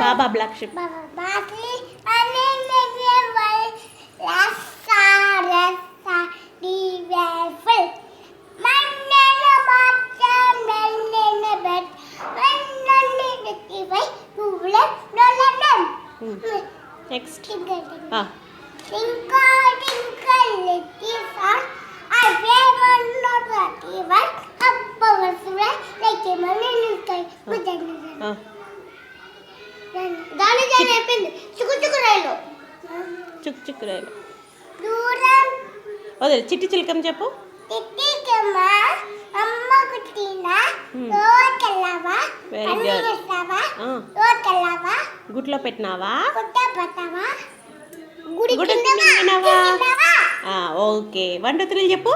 బాబా black ship. Next చుక్ చుక్ రైలు. వదిలే చిట్టి చిలకం చెప్పు. Very good. గుట్లో పెట్టినావా? ఓకే 1 2 3 చెప్పు.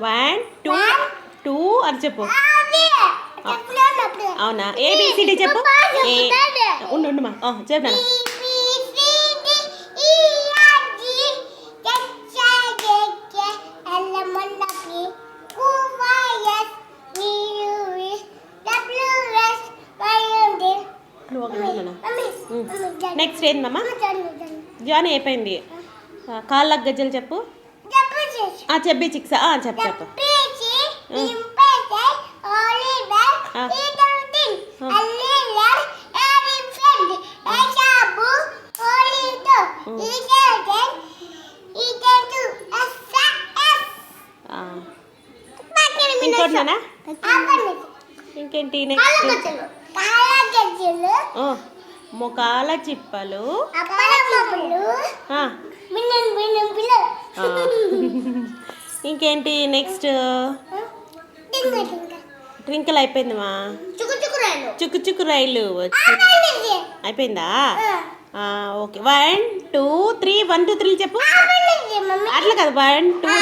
1 2 2 అని చెప్పు. అవునా? ABCD చెప్పు. ఉండు మా చెప్పు. నెక్స్ట్ ఏందమ్మా? జానీ అయిపోయింది. కాళ్ళకు గజ్జలు చెప్పు. చెప్పి చిక్సా చెప్పు చెప్పు. ఇంకోటినా? ఇంకేంటి నెక్స్ట్? మొకాల చిప్పలు. ఇంకేంటి నెక్స్ట్? ట్వింకిల్ అయిపోయిందమ్మా. చుక్కు చుక్కు రైలు అయిపోయిందా? ఓకే 1 2 3 1 2 3 చెప్పు. అట్లా కదా 1 2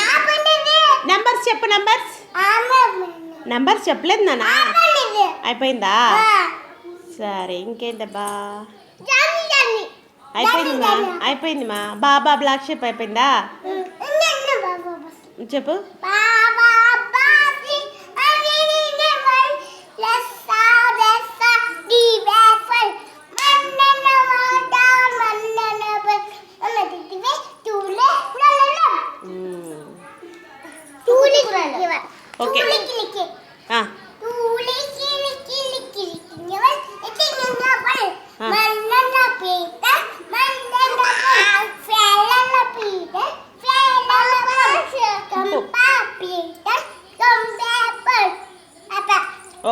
నెంబర్స్ చెప్పు. నెంబర్స్ చెప్పలేదు నానా. అయిపోయిందా? సరే ఇంకేంటబ్బా? అయిపోయిందిమా. బాబా బ్లాక్ షిప్ అయిపోయిందా? చెప్పు. Okay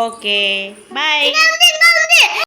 okay bye.